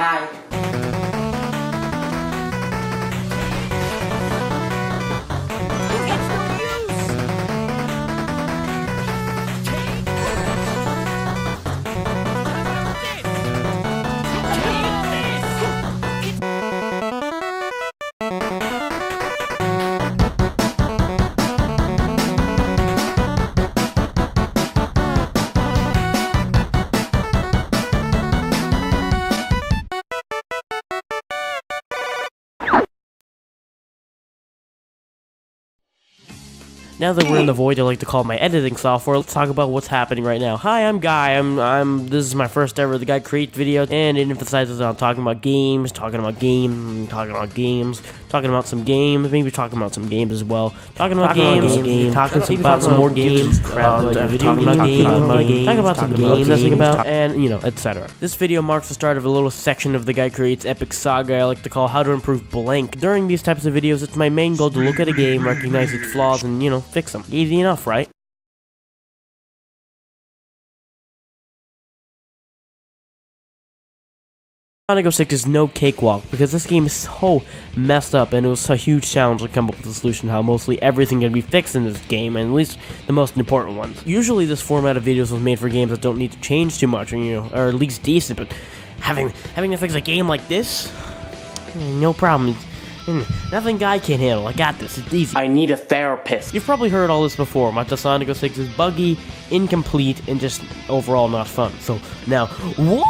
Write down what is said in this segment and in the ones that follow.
Hi. Now that we're in the void I like to call my editing software, let's talk about what's happening right now. Hi, I'm Guy. This is my first ever The Guy Creates video, and it emphasizes on talking about games, talking about some games, maybe talking about some games as well. Talking about some more games, talking about some games, and, etc. This video marks the start of a little section of The Guy Creates epic saga I like to call How to Improve Blank. During these types of videos, it's my main goal to look at a game, recognize its flaws, and, fix them. Easy enough, right? Sonic 06 is no cakewalk, because this game is so messed up, and it was a huge challenge to come up with a solution how mostly everything can be fixed in this game, and at least the most important ones. Usually this format of videos was made for games that don't need to change too much, or at least decent, but having to fix a game like this? No problem. Nothing Guy can't handle. I got this. It's easy. I need a therapist. You've probably heard all this before. Much Sonic 06 is buggy, incomplete, and just overall not fun. So now,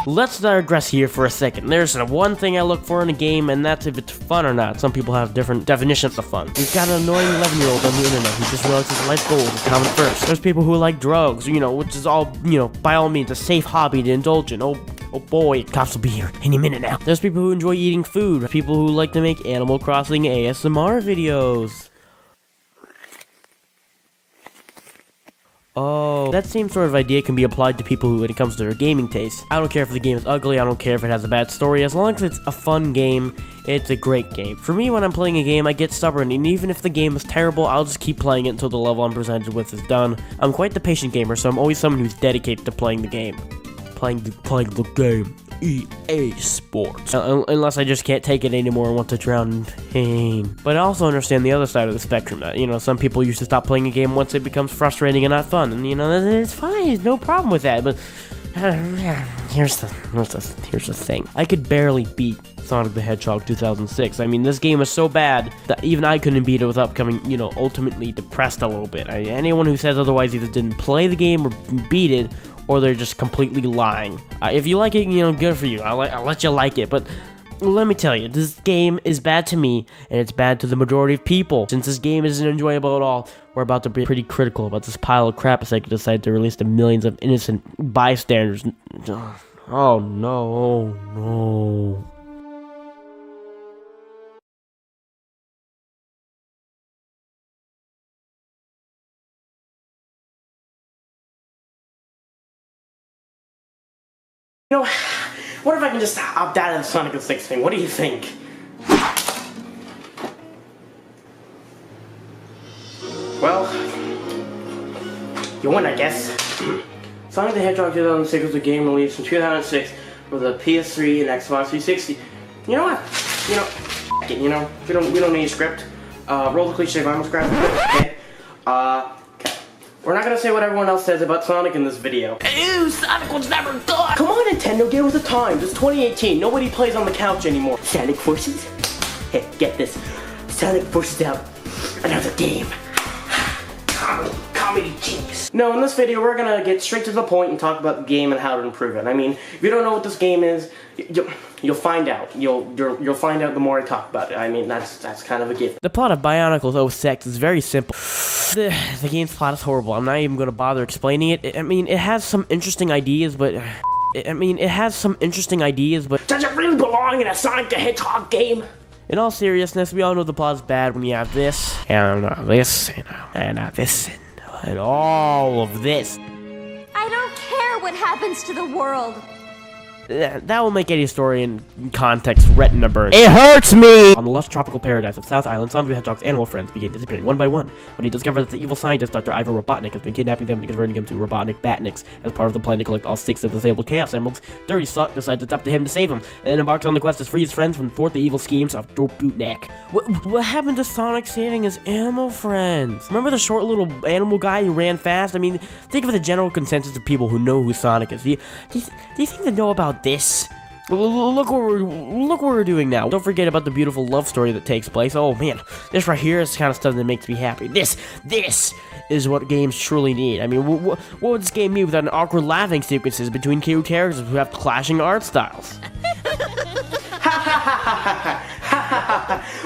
let's digress here for a second. There's one thing I look for in a game, and that's if it's fun or not. Some people have different definitions of fun. We've got an annoying 11-year-old on the internet who just realizes life goals is common first. There's people who like drugs, which is all, by all means, a safe hobby to indulge in. Oh boy, cops will be here any minute now. There's people who enjoy eating food. People who like to make Animal Crossing ASMR videos. Oh, that same sort of idea can be applied to people who, when it comes to their gaming taste. I don't care if the game is ugly, I don't care if it has a bad story, as long as it's a fun game, it's a great game. For me, when I'm playing a game, I get stubborn, and even if the game is terrible, I'll just keep playing it until the level I'm presented with is done. I'm quite the patient gamer, so I'm always someone who's dedicated to playing the game. Playing the game. EA Sports. Unless I just can't take it anymore and want to drown in pain. But I also understand the other side of the spectrum that, some people used to stop playing a game once it becomes frustrating and not fun. And, it's fine, there's no problem with that. But here's the thing. I could barely beat Sonic the Hedgehog 2006. I mean, this game is so bad that even I couldn't beat it without becoming, ultimately depressed a little bit. Anyone who says otherwise either didn't play the game or beat it, or they're just completely lying. If you like it, good for you. I'll let you like it, but let me tell you, this game is bad to me, and it's bad to the majority of people. Since this game isn't enjoyable at all, we're about to be pretty critical about this pile of crap as I decide to release to millions of innocent bystanders. Oh no. What if I can just opt out of the Sonic 06 thing? What do you think? Well, you win, I guess. Sonic the Hedgehog 2006 was a game released in 2006 for the PS3 and Xbox 360. You know what? We don't need a script. Roll the cliche vinyl scrap. Okay. We're not gonna say what everyone else says about Sonic in this video. Ew, Sonic was never good! Come on, Nintendo, get with the times. It's 2018. Nobody plays on the couch anymore. Sonic Forces? Hey, get this. Sonic Forces out. Another game. Comedy genius. No, in this video, we're gonna get straight to the point and talk about the game and how to improve it. I mean, if you don't know what this game is, you'll find out. You'll find out the more I talk about it. I mean, that's kind of a gift. The plot of Bionicles 06 is very simple. The game's plot is horrible. I'm not even going to bother explaining it. It has some interesting ideas, but... Does it really belong in a Sonic the Hedgehog game? In all seriousness, we all know the plot is bad when you have this, and this, and this, and all of this. I don't care what happens to the world. That will make any story in context retina burn. It hurts me! On the lush tropical paradise of South Island, Sonic the Hedgehog's animal friends begin disappearing one by one when he discovers that the evil scientist Dr. Ivan Robotnik has been kidnapping them and converting them to Robotnik Batniks as part of the plan to collect all 6 of the disabled Chaos Emeralds. Dirty Sock decides it's up to him to save them, and then embarks on the quest to free his friends from thwart the evil schemes of Robotnik. What happened to Sonic saving his animal friends? Remember the short little animal guy who ran fast? I mean, think of the general consensus of people who know who Sonic is. Do you think they know about this? Look what we're doing now. Don't forget about the beautiful love story that takes place. Oh man, this right here is the kind of stuff that makes me happy. This is what games truly need. I mean, what would this game need without an awkward laughing sequences between two characters who have clashing art styles?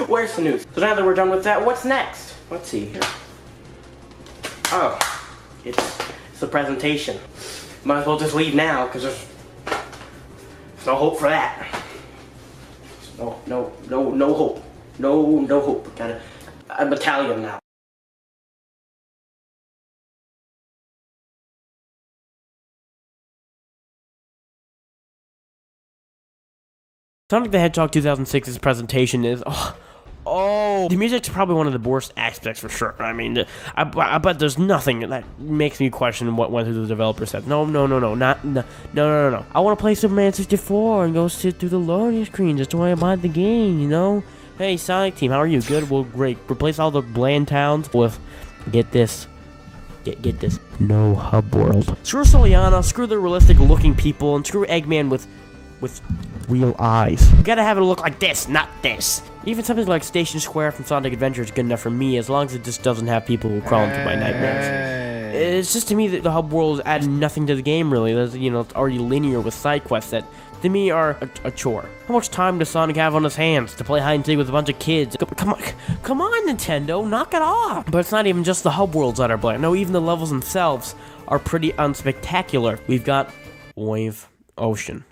Where's the news? So now that we're done with that, what's next? Let's see here. Oh, it's the presentation. Might as well just leave now, because there's no hope for that. No hope. No hope. Got a battalion now. Sonic the Hedgehog 2006's presentation is the music's probably one of the worst aspects for sure. I mean, I bet there's nothing that makes me question what went through the developer said. No. I want to play Superman 64 and go sit through the loading screen just while I buy the game, you know? Hey, Sonic team, how are you? Good? Well, great. Replace all the bland towns with, get this. Get this. No hub world. Screw Soliana, screw the realistic looking people, and screw Eggman with real eyes. You gotta have it look like this, not this. Even something like Station Square from Sonic Adventure is good enough for me, as long as it just doesn't have people who crawl into my nightmares. It's just to me that the hub world is adding nothing to the game, really. There's, it's already linear with side quests that, to me, are a chore. How much time does Sonic have on his hands to play hide and seek with a bunch of kids? Come on, Nintendo, knock it off! But it's not even just the hub worlds that are bland. No, even the levels themselves are pretty unspectacular. We've got Wave, Ocean,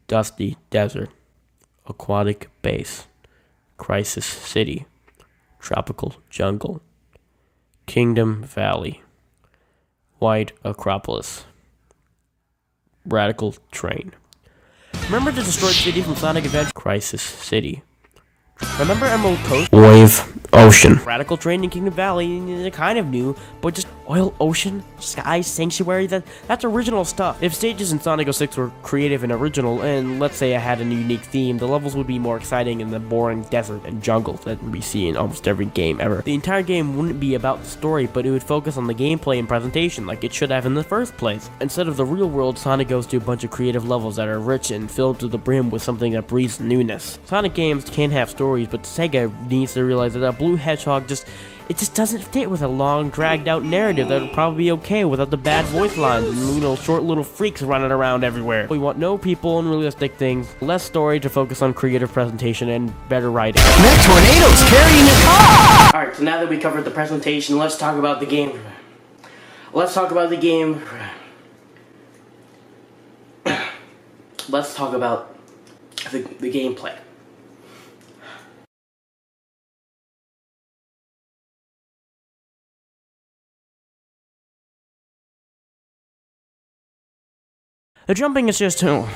Dusty Desert, Aquatic Base, Crisis City, Tropical Jungle, Kingdom Valley, White Acropolis, Radical Train. Remember the destroyed city from Sonic Adventure? Crisis City. Remember Emerald Coast? Wave, Ocean. Radical Train in Kingdom Valley, kind of new, but just Oil, Ocean, Sky, Sanctuary, that's original stuff. If stages in Sonic 06 were creative and original, and let's say I had a unique theme, the levels would be more exciting than the boring desert and jungle that we see in almost every game ever. The entire game wouldn't be about the story, but it would focus on the gameplay and presentation like it should have in the first place. Instead of the real world, Sonic goes to a bunch of creative levels that are rich and filled to the brim with something that breathes newness. Sonic games can have stories, but Sega needs to realize that a Blue Hedgehog just doesn't fit with a long, dragged-out narrative that would probably be okay without the bad voice lines and, short little freaks running around everywhere. We want no people and realistic things, less story to focus on creative presentation and better writing. That tornado's carrying a car! Alright, so now that we covered the presentation, let's talk about the game. Let's talk about the game. Let's talk about the gameplay. The jumping is just, oh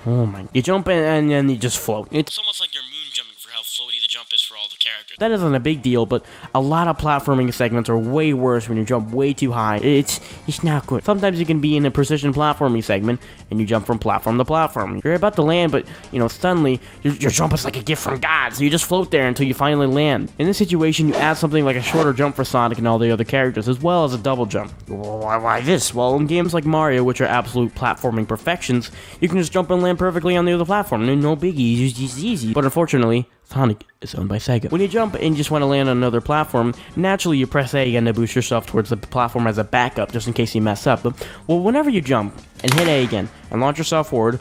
my. You jump in and then you just float. It's almost like you're moon jumping for how floaty the jump is for all the characters. That isn't a big deal, but a lot of platforming segments are way worse when you jump way too high. It's not good. Sometimes you can be in a precision platforming segment and you jump from platform to platform. You're about to land, but, suddenly your jump is like a gift from God, so you just float there until you finally land. In this situation, you add something like a shorter jump for Sonic and all the other characters, as well as a double jump. Why this? Well, in games like Mario, which are absolute platforming perfections, you can just jump and land perfectly on the other platform. No biggie, it's just easy. But unfortunately, Sonic is owned by Sega. When you jump and you just want to land on another platform, naturally you press A again to boost yourself towards the platform as a backup, just in case you mess up. Well, whenever you jump and hit A again and launch yourself forward,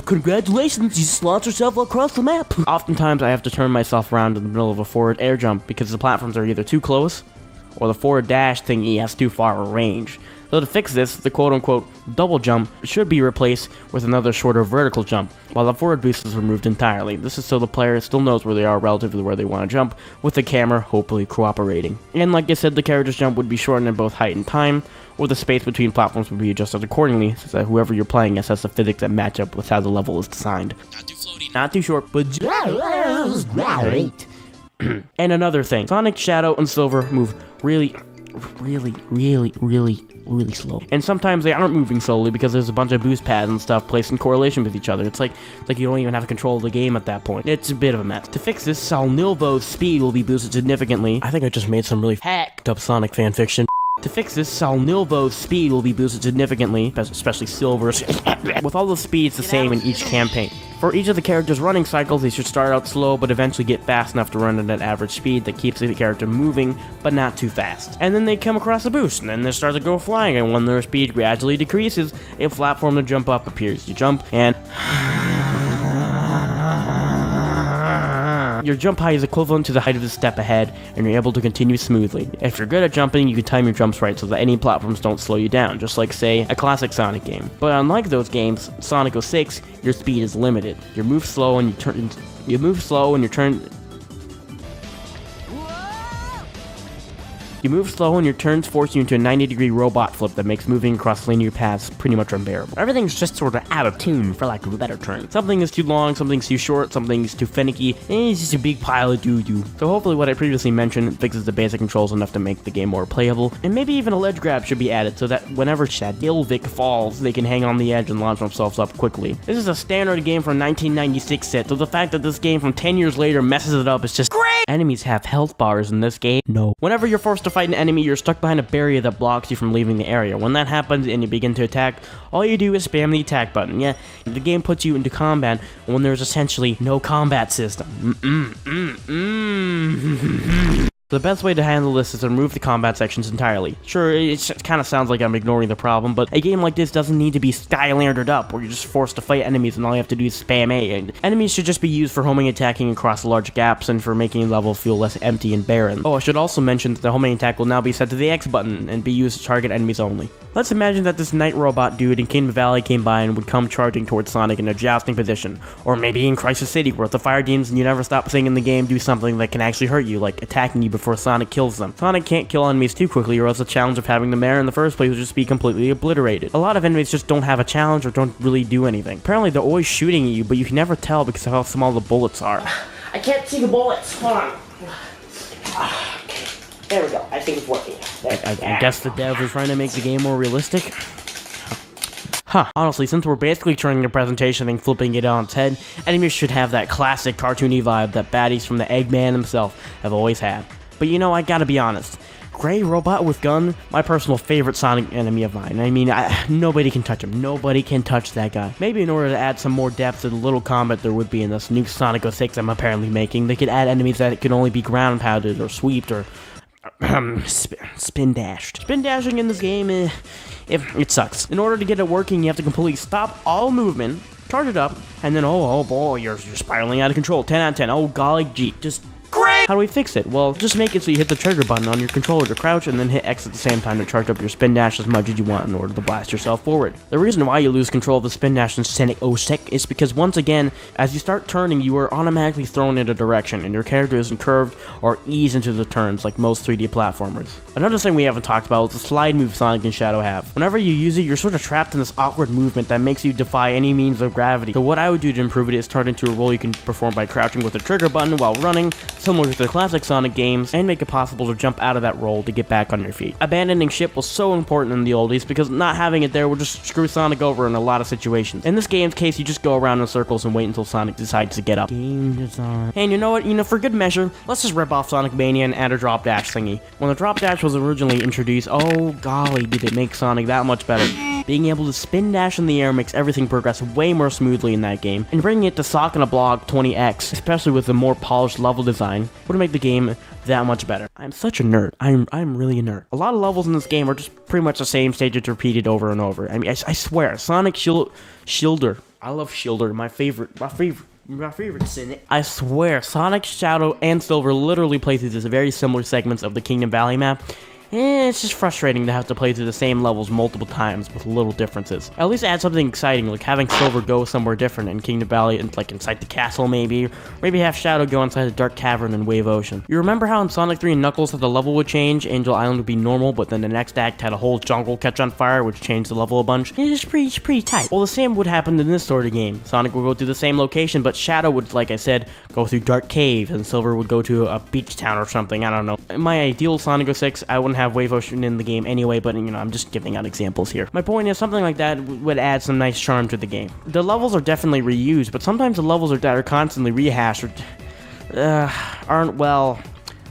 congratulations, you just launched yourself across the map. Oftentimes I have to turn myself around in the middle of a forward air jump because the platforms are either too close or the forward dash thingy has too far a range. So to fix this, the quote-unquote double jump should be replaced with another shorter vertical jump, while the forward boost is removed entirely. This is so the player still knows where they are relative to where they want to jump, with the camera hopefully cooperating. And like I said, the character's jump would be shortened in both height and time, or the space between platforms would be adjusted accordingly, so that whoever you're playing as has the physics that match up with how the level is designed. Not too floaty, not too short, but just right. And another thing, Sonic, Shadow, and Silver move really slow. And sometimes they aren't moving slowly because there's a bunch of boost pads and stuff placed in correlation with each other. It's like you don't even have control of the game at that point. It's a bit of a mess. To fix this, Salnilvo's speed will be boosted significantly. I think I just made some really hacked up Sonic fanfiction. To fix this, Salnilvo's speed will be boosted significantly, especially Silver's, with all the speeds the same in each campaign. For each of the characters' running cycles, they should start out slow, but eventually get fast enough to run at an average speed that keeps the character moving, but not too fast. And then they come across a boost, and then they start to go flying, and when their speed gradually decreases, a platform to jump up appears. You jump, and your jump height is equivalent to the height of the step ahead, and you're able to continue smoothly. If you're good at jumping, you can time your jumps right so that any platforms don't slow you down, just like, say, a classic Sonic game. But unlike those games, Sonic 06, your speed is limited. You move slow and your turns force you into a 90-degree robot flip that makes moving across linear paths pretty much unbearable. Everything's just sort of out of tune, for lack of a better term. Something is too long, something's too short, something's too finicky, and it's just a big pile of doo-doo. So hopefully what I previously mentioned fixes the basic controls enough to make the game more playable, and maybe even a ledge grab should be added so that whenever Shadilvik falls, they can hang on the edge and launch themselves up quickly. This is a standard game from 1996 set, so the fact that this game from 10 years later messes it up is just great! Enemies have health bars in this game? No. Whenever you're forced to fight an enemy, you're stuck behind a barrier that blocks you from leaving the area. When that happens and you begin to attack, all you do is spam the attack button. Yeah, the game puts you into combat when there's essentially no combat system. The best way to handle this is to remove the combat sections entirely. Sure, it kind of sounds like I'm ignoring the problem, but a game like this doesn't need to be skylandered up, where you're just forced to fight enemies and all you have to do is spam A. And enemies should just be used for homing attacking across large gaps and for making the level feel less empty and barren. Oh, I should also mention that the homing attack will now be set to the X button and be used to target enemies only. Let's imagine that this night robot dude in Kingdom Valley came by and would come charging towards Sonic in a jousting position. Or maybe in Crisis City, where if the fire demons and you never stop singing the game do something that can actually hurt you, like attacking you before Sonic kills them. Sonic can't kill enemies too quickly, or else the challenge of having them there in the first place would just be completely obliterated. A lot of enemies just don't have a challenge or don't really do anything. Apparently they're always shooting at you, but you can never tell because of how small the bullets are. I can't see the bullets. Hold on. Okay. There we go. I think it's working. I guess the devs are trying to make the game more realistic. Huh. Honestly, since we're basically turning the presentation and flipping it on its head, enemies should have that classic cartoony vibe that baddies from the Eggman himself have always had. But you know, I gotta be honest. Gray Robot with Gun, my personal favorite Sonic enemy of mine. I mean, nobody can touch him. Nobody can touch that guy. Maybe in order to add some more depth to the little combat there would be in this new Sonic 06 I'm apparently making, they could add enemies that could only be ground pounded or sweeped or spin dashed. Spin dashing in this game, it sucks. In order to get it working, you have to completely stop all movement, charge it up, and then oh boy, you're spiraling out of control. 10 out of 10. Oh golly gee, just great! How do we fix it? Well, just make it so you hit the trigger button on your controller to crouch and then hit X at the same time to charge up your spin dash as much as you want in order to blast yourself forward. The reason why you lose control of the spin dash in Sonic 06 is because once again, as you start turning, you are automatically thrown in a direction and your character isn't curved or ease into the turns like most 3D platformers. Another thing we haven't talked about is the slide move Sonic and Shadow have. Whenever you use it, you're sort of trapped in this awkward movement that makes you defy any means of gravity. So what I would do to improve it is turn it into a role you can perform by crouching with the trigger button while running, similar to the classic Sonic games, and make it possible to jump out of that roll to get back on your feet. Abandoning ship was so important in the oldies because not having it there would just screw Sonic over in a lot of situations. In this game's case, you just go around in circles and wait until Sonic decides to get up. Game design. And you know what? For good measure, let's just rip off Sonic Mania and add a drop dash thingy. When the drop dash was originally introduced, oh golly, did it make Sonic that much better. Being able to spin dash in the air makes everything progress way more smoothly in that game, and bringing it to Sock and a Block 20X, especially with the more polished level design, would make the game that much better. I'm such a nerd. I'm really a nerd. A lot of levels in this game are just pretty much the same stages repeated over and over. I mean, I swear, Sonic Shielder. I love Shielder, my favorite's in it. I swear, Sonic, Shadow, and Silver literally play through these very similar segments of the Kingdom Valley map, it's just frustrating to have to play through the same levels multiple times with little differences. At least add something exciting, like having Silver go somewhere different in Kingdom Valley, and like inside the castle maybe, or maybe have Shadow go inside the Dark Cavern in Wave Ocean. You remember how in Sonic 3 and Knuckles that the level would change, Angel Island would be normal, but then the next act had a whole jungle catch on fire, which changed the level a bunch? It's pretty tight. Well, the same would happen in this sort of game. Sonic would go through the same location, but Shadow would, like I said, go through Dark Cave, and Silver would go to a beach town or something, I don't know. In my ideal Sonic 06, I wouldn't have Wave Ocean in the game anyway, but I'm just giving out examples here. My point is, something like that would add some nice charm to the game. The levels are definitely reused, but sometimes the levels that are constantly rehashed aren't, well,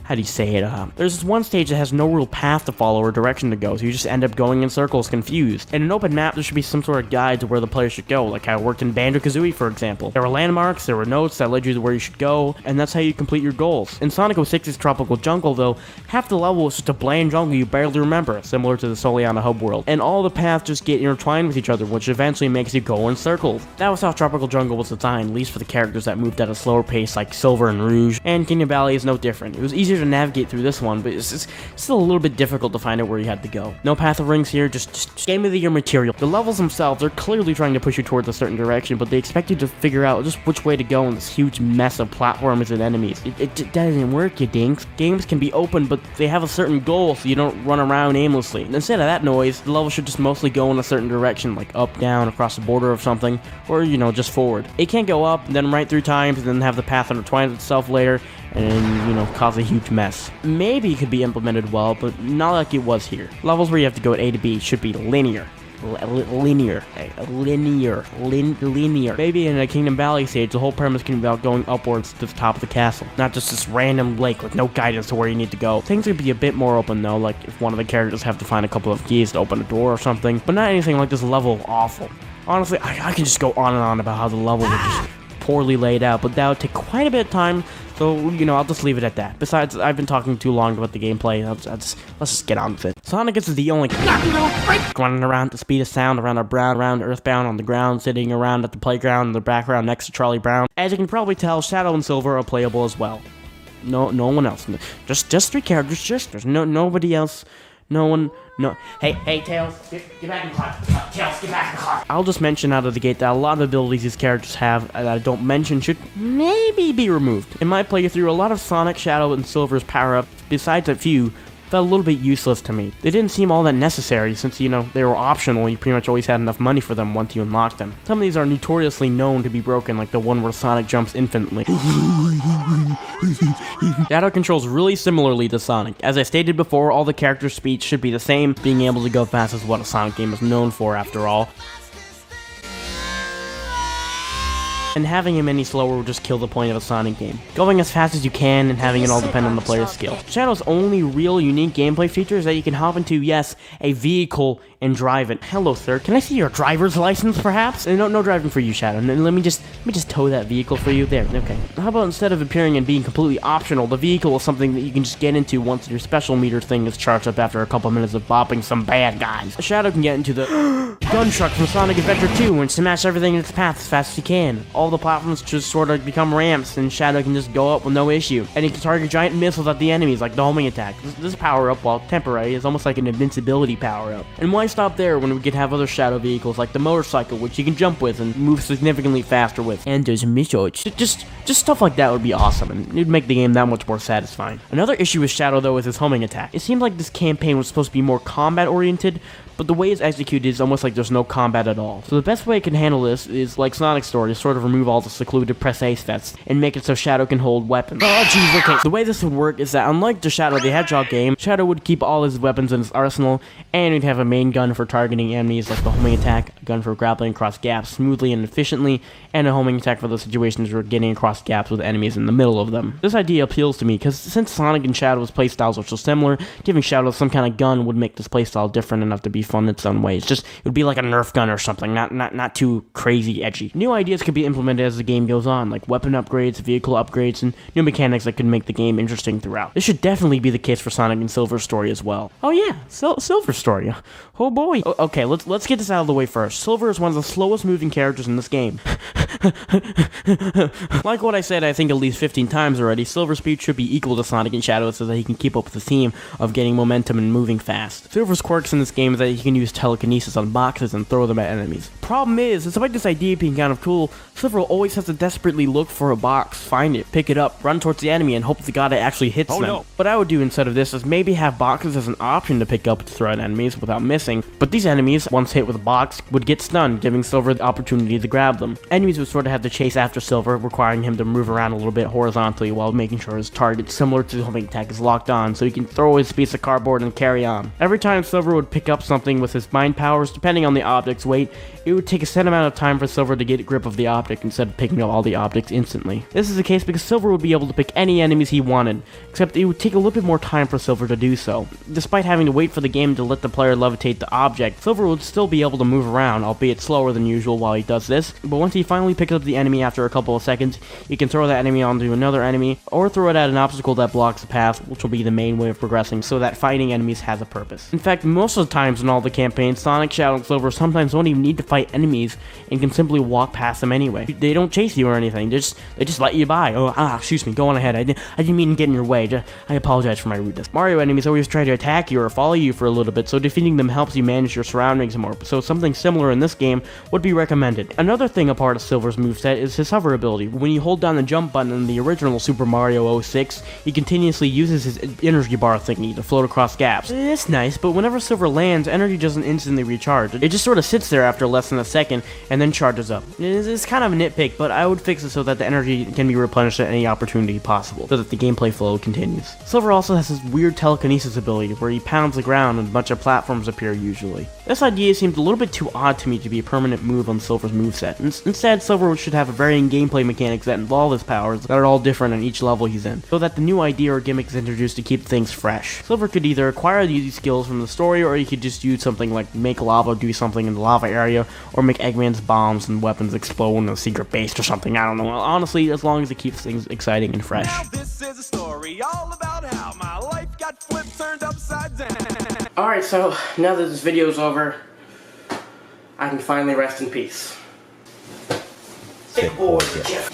how do you say it? There's this one stage that has no real path to follow or direction to go, so you just end up going in circles confused. In an open map, there should be some sort of guide to where the player should go, like how it worked in Banjo-Kazooie, for example. There were landmarks, there were notes that led you to where you should go, and that's how you complete your goals. In Sonic 06's Tropical Jungle, though, half the level is just a bland jungle you barely remember, similar to the Soliana hub world, and all the paths just get intertwined with each other, which eventually makes you go in circles. That was how Tropical Jungle was designed, at least for the characters that moved at a slower pace like Silver and Rouge, and Kingdom Valley is no different. It was easier to navigate through this one, but it's still a little bit difficult to find out where you had to go. No Path of Rings here, just Game of the Year material. The levels themselves are clearly trying to push you towards a certain direction, but they expect you to figure out just which way to go in this huge mess of platforms and enemies. It doesn't work, you dinks. Games can be open, but they have a certain goal, so you don't run around aimlessly. And instead of that noise, the level should just mostly go in a certain direction, like up, down, across the border of something, or, just forward. It can't go up, then right through times, and then have the path intertwine itself later, and cause a huge mess. Maybe it could be implemented well, but not like it was here. Levels where you have to go at A to B should be linear. Linear. Maybe in a Kingdom Valley stage, the whole premise can be about going upwards to the top of the castle, not just this random lake with no guidance to where you need to go. Things would be a bit more open though, like if one of the characters have to find a couple of keys to open a door or something, but not anything like this level awful. Honestly, I can just go on and on about how the level was just poorly laid out, but that would take quite a bit of time, so, I'll just leave it at that. Besides, I've been talking too long about the gameplay. Let's just get on with it. Sonic is the only running around at the speed of sound around Earthbound on the ground, sitting around at the playground in the background next to Charlie Brown. As you can probably tell, Shadow and Silver are playable as well. No one else. Just three characters. There's nobody else. No one. Hey, Tails, get back in the car. Tails, get back in the car. I'll just mention out of the gate that a lot of abilities these characters have that I don't mention should maybe be removed. In my playthrough, a lot of Sonic, Shadow, and Silver's power-ups, besides a few, felt a little bit useless to me. They didn't seem all that necessary since, they were optional and you pretty much always had enough money for them once you unlocked them. Some of these are notoriously known to be broken, like the one where Sonic jumps infinitely. Shadow controls really similarly to Sonic. As I stated before, all the characters' speech should be the same, being able to go fast is what a Sonic game is known for after all. And having him any slower will just kill the point of a Sonic game. Going as fast as you can and having it all depend on the player's skill. Shadow's only real unique gameplay feature is that you can hop into, yes, a vehicle and drive it. Hello, sir. Can I see your driver's license, perhaps? No driving for you, Shadow. Let me just tow that vehicle for you. There, okay. How about instead of appearing and being completely optional, the vehicle is something that you can just get into once your special meter thing is charged up after a couple minutes of bopping some bad guys. Shadow can get into the gun truck from Sonic Adventure 2 and smash everything in its path as fast as he can. All the platforms just sort of become ramps, and Shadow can just go up with no issue. And he can target giant missiles at the enemies, like the homing attack. This power-up, while temporary, is almost like an invincibility power-up. And why stop there when we could have other Shadow vehicles, like the motorcycle, which you can jump with and move significantly faster with? And there's missiles. Just stuff like that would be awesome, and it would make the game that much more satisfying. Another issue with Shadow, though, is his homing attack. It seemed like this campaign was supposed to be more combat-oriented, but the way it's executed is almost like there's no combat at all. So the best way it can handle this is, like Sonic's story, to sort of remove all the secluded press A sets and make it so Shadow can hold weapons. Oh jeez, okay. The way this would work is that unlike the Shadow the Hedgehog game, Shadow would keep all his weapons in his arsenal, and he'd have a main gun for targeting enemies like the homing attack, a gun for grappling across gaps smoothly and efficiently, and a homing attack for those situations where getting across gaps with enemies in the middle of them. This idea appeals to me because since Sonic and Shadow's playstyles are so similar, giving Shadow some kind of gun would make this playstyle different enough to be fun in its own way. It would be like a Nerf gun or something, not too crazy edgy. New ideas could be implemented as the game goes on, like weapon upgrades, vehicle upgrades, and new mechanics that could make the game interesting throughout. This should definitely be the case for Sonic and Silver's story as well. Oh yeah, Silver's story. Oh boy. Okay, let's get this out of the way first. Silver is one of the slowest moving characters in this game. Like what I said, I think at least 15 times already, Silver's speed should be equal to Sonic and Shadow so that he can keep up with the theme of getting momentum and moving fast. Silver's quirks in this game is that he can use telekinesis on boxes and throw them at enemies. Problem is, despite this idea being kind of cool, Silver always has to desperately look for a box, find it, pick it up, run towards the enemy, and hope the god actually hits them. No. What I would do instead of this is maybe have boxes as an option to pick up to throw at enemies without missing, but these enemies, once hit with a box, would get stunned, giving Silver the opportunity to grab them. Enemies would sort of have to chase after Silver, requiring him to move around a little bit horizontally while making sure his target, similar to the homing attack, is locked on so he can throw his piece of cardboard and carry on. Every time Silver would pick up something with his mind powers, depending on the object's weight, it would take a set amount of time for Silver to get a grip of the object instead of picking up all the objects instantly. This is the case because Silver would be able to pick any enemies he wanted, except it would take a little bit more time for Silver to do so. Despite having to wait for the game to let the player levitate the object, Silver would still be able to move around, albeit slower than usual while he does this, but once he finally picks up the enemy after a couple of seconds, he can throw that enemy onto another enemy, or throw it at an obstacle that blocks the path, which will be the main way of progressing, so that fighting enemies has a purpose. In fact, most of the times in all the campaigns, Sonic, Shadow, and Silver sometimes don't even need to fight enemies and can simply walk past them anyway. They don't chase you or anything, they just let you by. Excuse me, go on ahead, I didn't mean to get in your way, I apologize for my rudeness. Mario enemies always try to attack you or follow you for a little bit, so defeating them helps you manage your surroundings more, so something similar in this game would be recommended. Another thing a part of Silver's moveset is his hover ability. When you hold down the jump button in the original Super Mario 06, he continuously uses his energy bar thingy to float across gaps. It's nice, but whenever Silver lands, energy doesn't instantly recharge. It just sort of sits there after less than a second and then charges up. It's kind of a nitpick, but I would fix it so that the energy can be replenished at any opportunity possible, so that the gameplay flow continues. Silver also has this weird telekinesis ability where he pounds the ground and a bunch of platforms appear usually. This idea seemed a little bit too odd to me to be a permanent move on Silver's moveset. Instead, Silver should have varying gameplay mechanics that involve his powers that are all different on each level he's in, so that the new idea or gimmick is introduced to keep things fresh. Silver could either acquire these skills from the story, or he could just use something like make lava do something in the lava area, or make Eggman's bombs and weapons explode in a secret base or something, I don't know. Honestly, as long as it keeps things exciting and fresh. Now this is a story all about how my life got flipped, turned upside down. Alright, so now that this video is over, I can finally rest in peace. Sick boy, Jeff.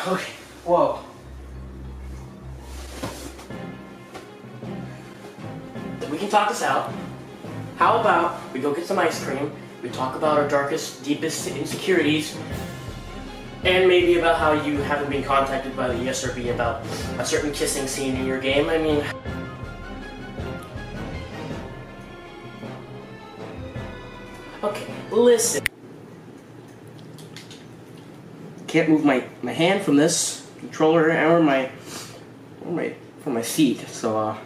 Okay, whoa. We can talk this out. How about we go get some ice cream, we talk about our darkest, deepest insecurities, and maybe about how you haven't been contacted by the ESRB about a certain kissing scene in your game. I mean... Okay, listen. Can't move my hand from this controller or from my seat, so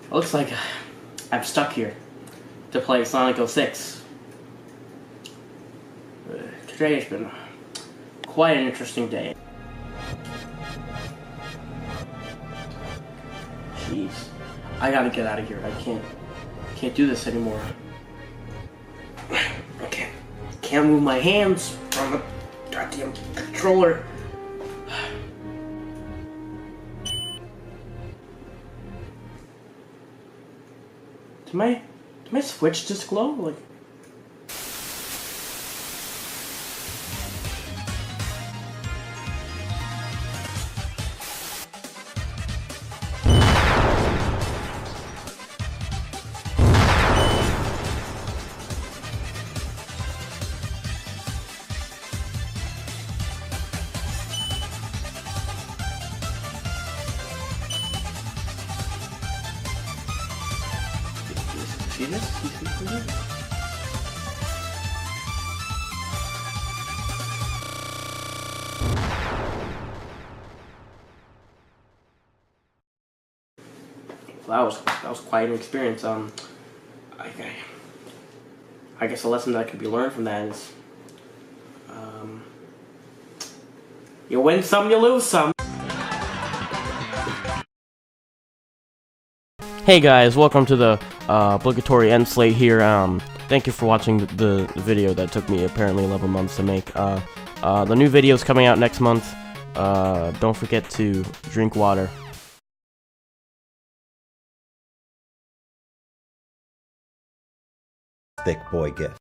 it looks like I'm stuck here to play Sonic 06. Today has been quite an interesting day. Jeez, I gotta get out of here. I can't do this anymore. I can't move my hands from the goddamn controller. Did my switch just glow? Like... See this? You see this? that was quite an experience. I guess a lesson that could be learned from that is, you win some, you lose some. Hey guys, welcome to the obligatory end slate here. Thank you for watching the video that took me apparently 11 months to make. The new video is coming out next month. Don't forget to drink water. Thick boy gift.